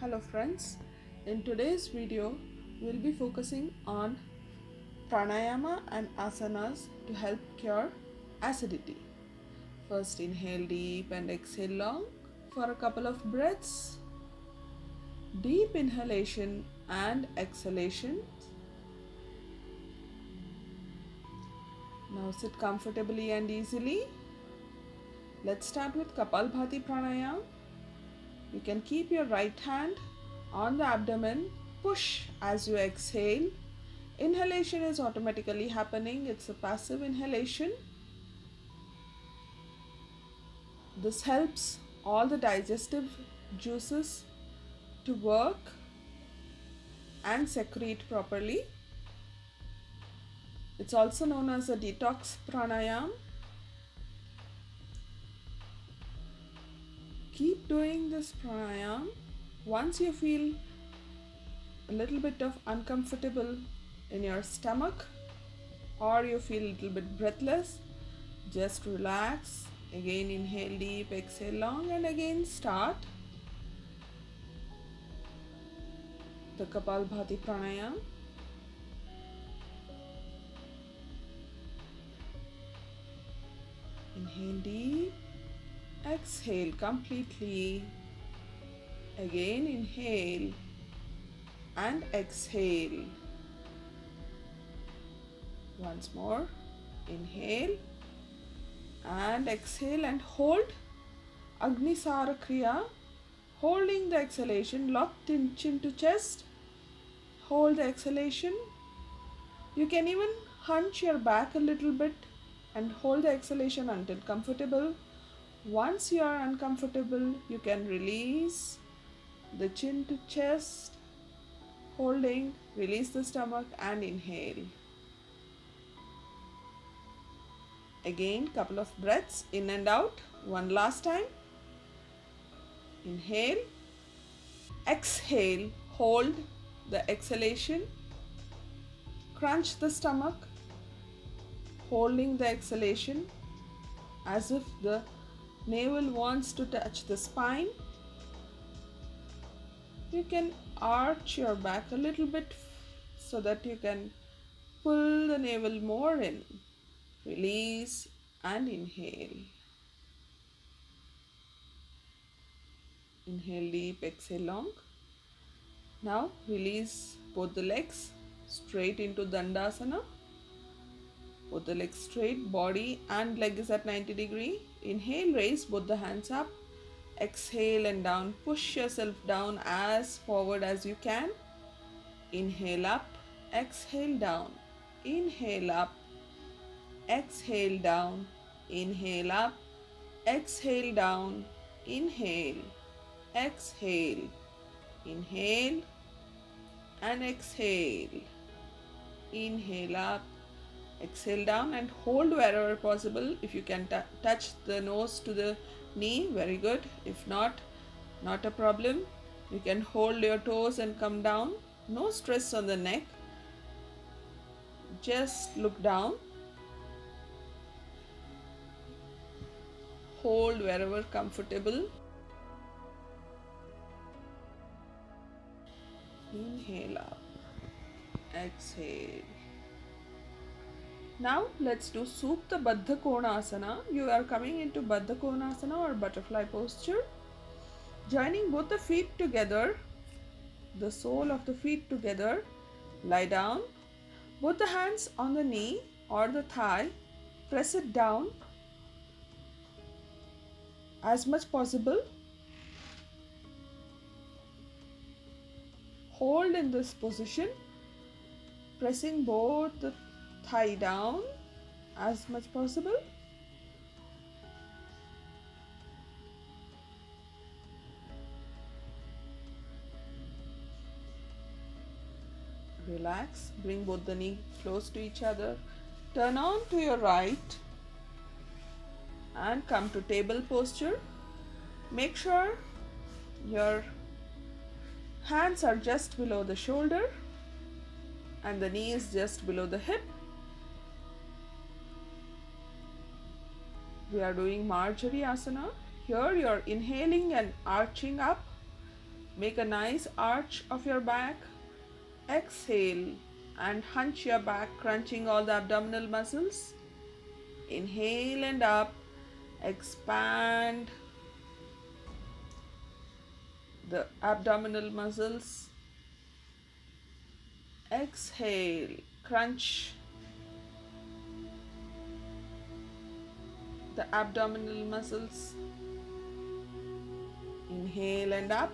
Hello friends, in today's video we'll be focusing on pranayama and asanas to help cure acidity. First inhale deep and exhale long for a couple of breaths. Deep inhalation and exhalation. Now sit comfortably and easily. Let's start with Kapalbhati Pranayama. You can keep your right hand on the abdomen, push as you exhale. Inhalation is automatically happening, it's a passive inhalation. This helps all the digestive juices to work and secrete properly. It's also known as a detox pranayama. Keep doing this pranayama. Once you feel a little bit of uncomfortable in your stomach or you feel a little bit breathless, just relax. Again inhale deep, exhale long, and again start the Kapalbhati Pranayama. Inhale deep, exhale completely. Again inhale and exhale. Once more, inhale and exhale and hold Agnisara Kriya, holding the exhalation, locked in chin to chest. Hold the exhalation. You can even hunch your back a little bit and hold the exhalation until comfortable. Once you are uncomfortable, you can release the chin to chest, holding, release the stomach and inhale. Again, couple of breaths in and out. One last time. Inhale, exhale, hold the exhalation, crunch the stomach, holding the exhalation as if the navel wants to touch the spine. You can arch your back a little bit so that you can pull the navel more in. Release and inhale. Inhale deep, exhale long. Now release both the legs straight into Dandasana. Both the legs straight, body and leg is at 90 degree. Inhale, raise both the hands up. Exhale and down. Push yourself down as forward as you can. Inhale up, exhale down. Inhale up, exhale down. Inhale up, exhale down. Inhale, exhale, inhale and exhale. Inhale up, exhale down and hold wherever possible. If you can touch the nose to the knee, very good. If not a problem. You can hold your toes and come down. No stress on the neck. Just look down. Hold wherever comfortable. Inhale up, exhale. Now let's do Supta Baddha Konasana. You are coming into Baddha Konasana or butterfly posture. Joining both the feet together, the sole of the feet together, lie down. Both the hands on the knee or the thigh, press it down as much possible. Hold in this position, pressing both the thigh down as much possible. Relax, bring both the knees close to each other. Turn on to your right and come to table posture. Make sure your hands are just below the shoulder and the knee is just below the hip. We are doing Marjari Asana. Here you are inhaling and arching up Make a nice arch of your back. Exhale and hunch your back, crunching all the abdominal muscles. Inhale and up. Expand the abdominal muscles. Exhale, crunch the abdominal muscles. Inhale and up.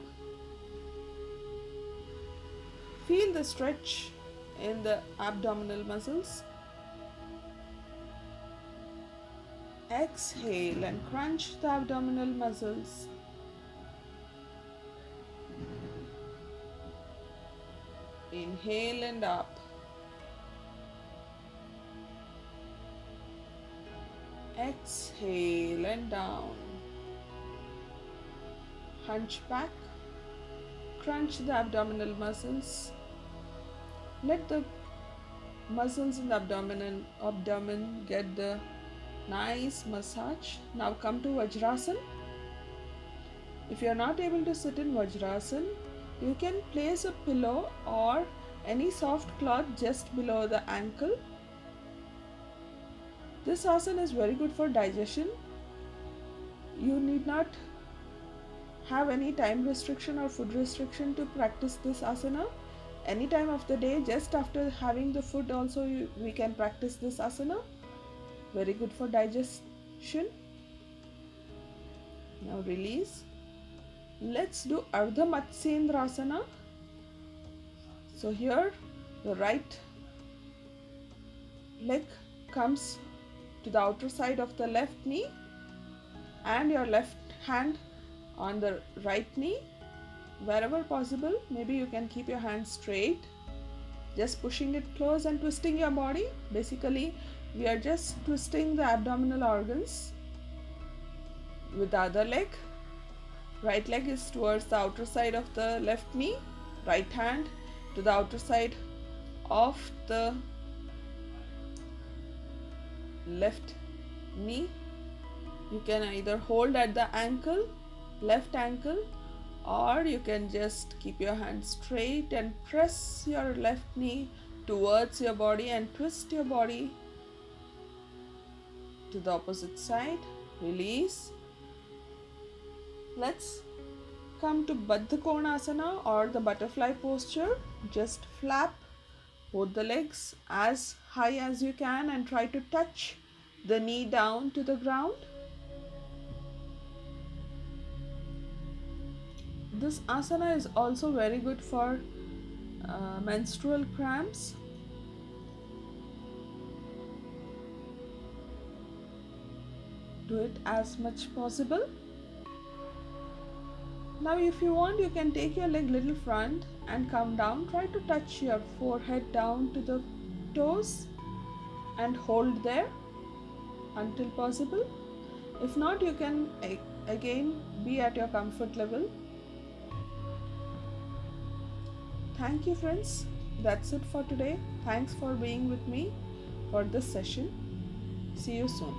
Feel the stretch in the abdominal muscles. Exhale and crunch the abdominal muscles. Inhale and up. Exhale and down. Hunch back. Crunch the abdominal muscles. Let the muscles in the abdomen get the nice massage. Now come to Vajrasana. If you are not able to sit in Vajrasana, you can place a pillow or any soft cloth just below the ankle. This asana is very good for digestion. You need not have any time restriction or food restriction to practice this asana. Any time of the day, just after having the food also we can practice this asana. Very good for digestion. Now release. Let's do Ardha Matsyendrasana. So here the right leg comes to the outer side of the left knee and your left hand on the right knee. Wherever possible, maybe you can keep your hands straight, just pushing it close and twisting your body. Basically, we are just twisting the abdominal organs. With the other leg, right leg is towards the outer side of the left knee, right hand to the outer side of the left knee. You can either hold at the ankle, left ankle, or you can just keep your hand straight and press your left knee towards your body and twist your body to the opposite side. Release. Let's come to Baddha Konasana or the butterfly posture. Just flap both the legs as high as you can and try to touch the knee down to the ground. This asana is also very good for menstrual cramps. Do it as much possible. Now if you want, you can take your leg little front and come down. Try to touch your forehead down to the toes and hold there until possible. If not, you can again be at your comfort level. Thank you, friends. That's it for today. Thanks for being with me for this session. See you soon.